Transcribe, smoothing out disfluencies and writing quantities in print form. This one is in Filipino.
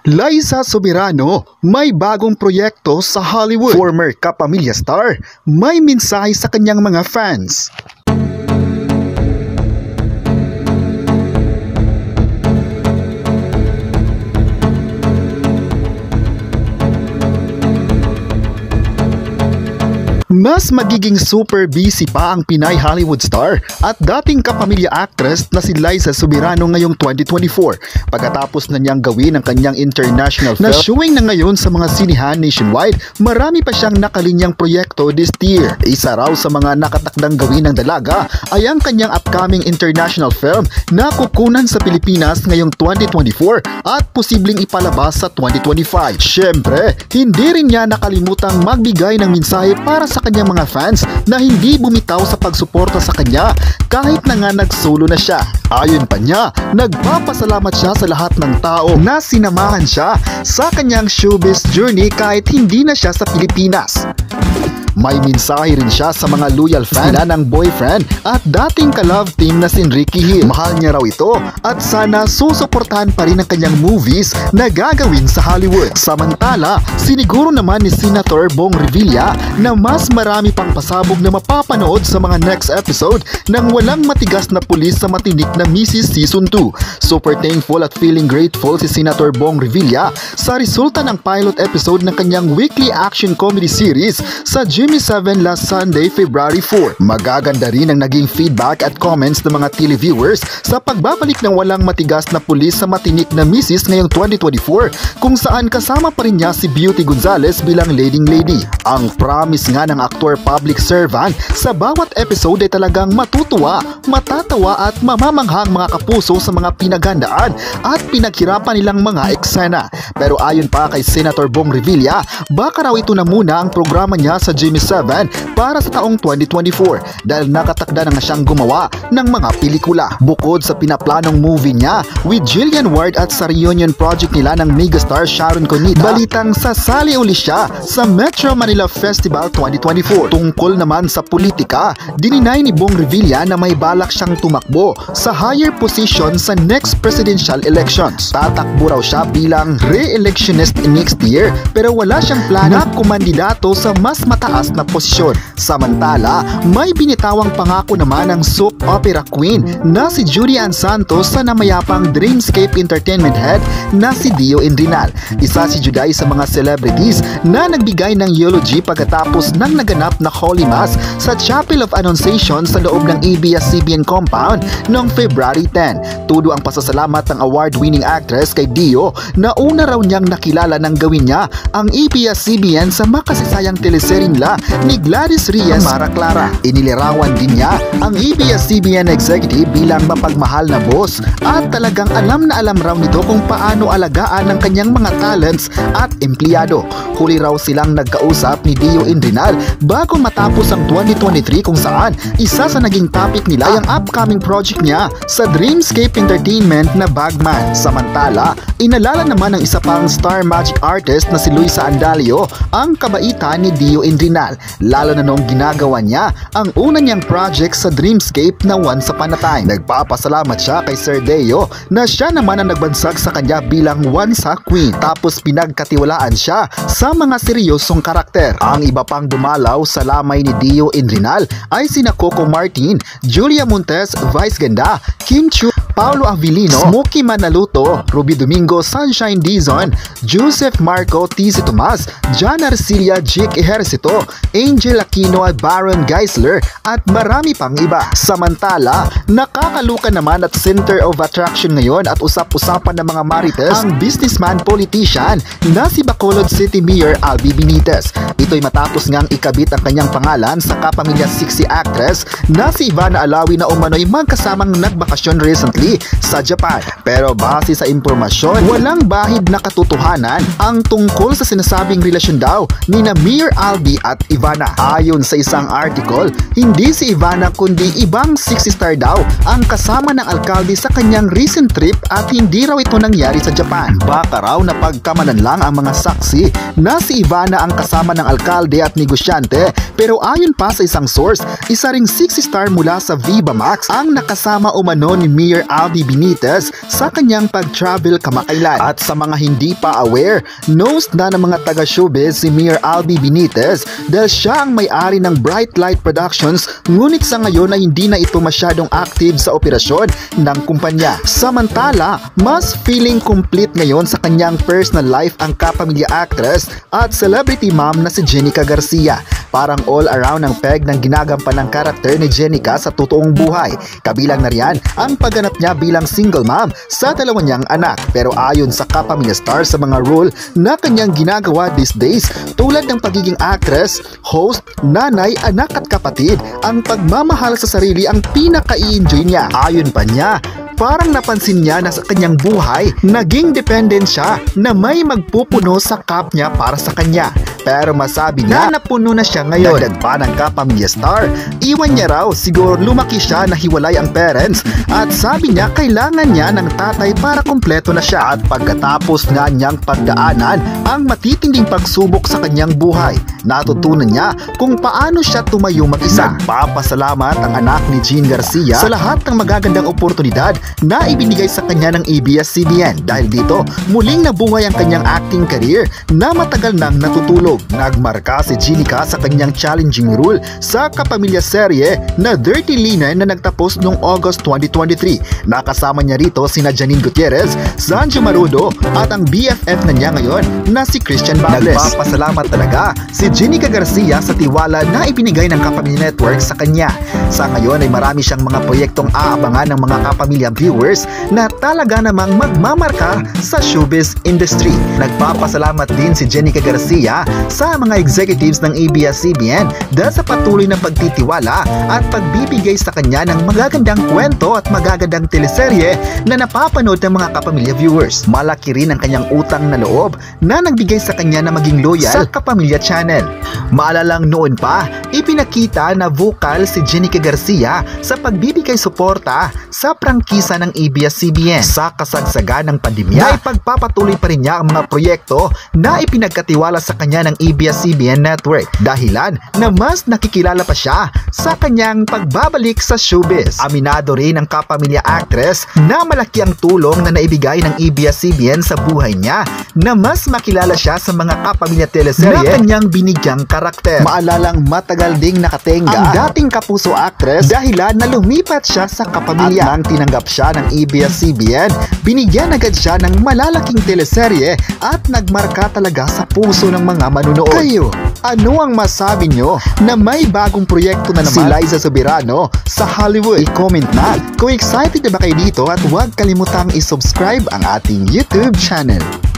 Liza Soberano, may bagong proyekto sa Hollywood. Former Kapamilya star, may mensahe sa kanyang mga fans. Mas magiging super busy pa ang Pinay Hollywood star at dating kapamilya actress na si Liza Soberano ngayong 2024 pagkatapos na niyang gawin ang kanyang international film na showing na ngayon sa mga sinihan nationwide. Marami pa siyang nakalinyang proyekto this year. Isa raw sa mga nakatakdang gawin ng dalaga ay ang kanyang upcoming international film na kukunan sa Pilipinas ngayong 2024 at posibleng ipalabas sa 2025. Syempre, hindi rin niya nakalimutang magbigay ng mensahe para sa kanyang mga fans na hindi bumitaw sa pagsuporta sa kanya kahit na nga nag-solo na siya. Ayon pa niya, nagpapasalamat siya sa lahat ng tao na sinamahan siya sa kanyang showbiz journey kahit hindi na siya sa Pilipinas. May mensahe rin siya sa mga loyal fan ng boyfriend at dating ka-love team na si Ricky Hill. Mahal niya raw ito at sana susuportahan pa rin ang kanyang movies na gagawin sa Hollywood. Samantala, siniguro naman ni Senator Bong Revilla na mas marami pang pasabog na mapapanood sa mga next episode ng Walang Matigas na Pulis sa Matinik na Mrs. Season 2. Super thankful at feeling grateful si Senator Bong Revilla sa resulta ng pilot episode ng kanyang weekly action comedy series sa Jimmy 7 last Sunday, February 4. Magaganda rin ang naging feedback at comments ng mga televiewers sa pagbabalik ng Walang Matigas na Pulis sa Matinik na Mrs. ngayong 2024 kung saan kasama pa rin niya si Beauty Gonzales bilang leading lady. Ang promise nga ng aktor public servant sa bawat episode ay talagang matutuwa, matatawa at mamamanghang mga kapuso sa mga pinaghandaan at pinaghirapan nilang mga eksena. Pero ayon pa kay Senator Bong Revilla, baka raw ito na muna ang programa niya sa Jimmy 7 para sa taong 2024 dahil nakatakda na nga siyang gumawa ng mga pelikula. Bukod sa pinaplanong movie niya with Jillian Ward at sa reunion project nila ng megastar Sharon Cunita, balitang sasali uli siya sa Metro Manila Festival 2024. Tungkol naman sa politika, dininay ni Bong Revilla na may balak siyang tumakbo sa higher position sa next presidential elections. Tatakbo raw siya bilang re-electionist next year pero wala siyang plano na kumandidato sa mas mataas na posisyon. Samantala, may binitawang pangako naman ng soap opera queen na si Judy Ann Santos sa namayapang Dreamscape Entertainment head na si Dio Indrinal. Isa si Juday sa mga celebrities na nagbigay ng eulogy pagkatapos ng naganap na Holy Mass sa Chapel of Annunciation sa loob ng ABS-CBN compound noong February 10. Tudo ang pasasalamat ng award-winning actress kay Dio na una raw niyang nakilala nang gawin niya ang ABS-CBN sa makasasayang teleserye nila ni Gladys Reyes Mara Clara. Inilarawan din niya ang ABS-CBN executive bilang mapagmahal na boss at talagang alam na alam raw nito kung paano alagaan ng kanyang mga talents at empleyado. Huli raw silang nagkausap ni Dio Indrinal bago matapos ang 2023 kung saan isa sa naging topic nila ay ang upcoming project niya sa Dreamscape Entertainment na Bagman. Samantala, inalala naman ng isa pang star magic artist na si Luisa Andalio ang kabaitan ni Dio Indrinal, lalo na noong ginagawa niya ang una niyang project sa Dreamscape na Once Upon a Time. Nagpapasalamat siya kay Sir Deo na siya naman ang nagbansag sa kanya bilang Wansa Queen, tapos pinagkatiwalaan siya sa mga seryosong karakter. Ang iba pang dumalaw sa lamay ni Dio Indrinal ay sina Coco Martin, Julia Montes, Vice Ganda, Kim Chu, Paulo Avellino, Smokey Manaluto, Ruby Domingo, Sunshine Dizon, Joseph Marco, TC Tomas, John Arcilia, Jake Ejercito, Angel Aquino at Baron Geisler at marami pang iba. Samantala, nakakaluka naman at center of attraction ngayon at usap-usapan ng mga marites ang businessman politician na si Bacolod City Mayor Albi Benitez. Ito'y matapos ngang ikabit ang kanyang pangalan sa kapamilya sexy actress na si Ivana Alawi na umano'y magkasamang nagbakasyon recently sa Japan. Pero base sa impormasyon, walang bahid na katotohanan ang tungkol sa sinasabing relasyon daw ni na Mayor Albi at Ivana. Ayon sa isang article, hindi si Ivana kundi ibang sexy star daw ang kasama ng alkalde sa kanyang recent trip at hindi raw ito nangyari sa Japan. Baka raw napagkamalan lang ang mga saksi na si Ivana ang kasama ng alkalde at negosyante, pero ayon pa sa isang source, isa ring sexy star mula sa Viva Max ang nakasama umano ni Mayor Albi Benitez sa kanyang pag-travel kamakailan. At sa mga hindi pa aware, knows na ng mga taga-showbiz si Mayor Albi Benitez dahil siya ang may-ari ng Bright Light Productions, ngunit sa ngayon ay hindi na ito masyadong active sa operasyon ng kumpanya. Samantala, mas feeling complete ngayon sa kanyang personal life ang kapamilya actress at celebrity mom na si Jenica Garcia. Parang all around ang peg ng ginagampan ng karakter ni Jenica sa totoong buhay. Kabilang na riyan ang pagganap niya bilang single mom sa dalawa niyang anak. Pero ayon sa kapamilya star sa mga role na kanyang ginagawa these days, tulad ng pagiging actress, host, nanay, anak at kapatid, ang pagmamahal sa sarili ang pinaka-i-enjoy niya. Ayon pa niya, parang napansin niya na sa kanyang buhay, naging dependent siya na may magpupuno sa cup niya para sa kanya. Pero masabi niya na napuno na siya ngayon. Dagdag pa ng kapamilya star, iwan niya raw, siguro lumaki siya na hiwalay ang parents at sabi niya kailangan niya ng tatay para kumpleto na siya. At pagkatapos nga niyang pagdaanan ang matitinding pagsubok sa kanyang buhay, natutunan niya kung paano siya tumayo mag-isa. Nagpapasalamat ang anak ni Jean Garcia sa lahat ng magagandang oportunidad na ibinigay sa kanya ng ABS-CBN. Dahil dito, muling nabuhay ang kanyang acting career na matagal nang natutulog. Nagmarka si Jenica sa kanyang challenging role sa kapamilya serye na Dirty Linen na nagtapos noong August 2023. Nakasama niya rito sina Janine Gutierrez, Sanjo Marudo at ang BFF na niya ngayon na si Christian Bables. Nagpapasalamat talaga si Jenica Garcia sa tiwala na ibinigay ng Kapamilya Network sa kanya. Sa ngayon ay marami siyang mga proyektong aabangan ng mga kapamilya viewers na talaga namang magmamarka sa showbiz industry. Nagpapasalamat din si Jenica Garcia sa mga executives ng ABS-CBN dahil sa patuloy na pagtitiwala at pagbibigay sa kanya ng magagandang kwento at magagandang teleserye na napapanood ng mga kapamilya viewers. Malaki rin ang kanyang utang na loob na nagbigay sa kanya na maging loyal sa Kapamilya Channel. Maalalang noon pa, ipinakita na vocal si Jenica Garcia sa pagbibigay suporta sa prangkisa ng ABS-CBN. Sa kasagsagan ng pandemya, ay pagpapatuloy pa rin niya ang mga proyekto na ipinagkatiwala sa kanya ng ABS-CBN Network, dahilan na mas nakikilala pa siya sa kanyang pagbabalik sa showbiz. Aminado rin ang kapamilya actress na malaki ang tulong na naibigay ng ABS-CBN sa buhay niya na mas makilala siya sa mga kapamilya teleserye na kanyang binigyang karakter. Maalalang matagal ding nakatenga ang dating kapuso actress dahilan na lumipat siya sa kapamilya. At nang tinanggap siya ng ABS-CBN, binigyan agad siya ng malalaking teleserye at nagmarka talaga sa puso ng mga manunood. Kayo, ano ang masabi nyo na may bagong proyekto na naman si Liza Soberano sa Hollywood? I-comment na kung excited na ba kayo dito at huwag kalimutang i-subscribe ang ating YouTube channel.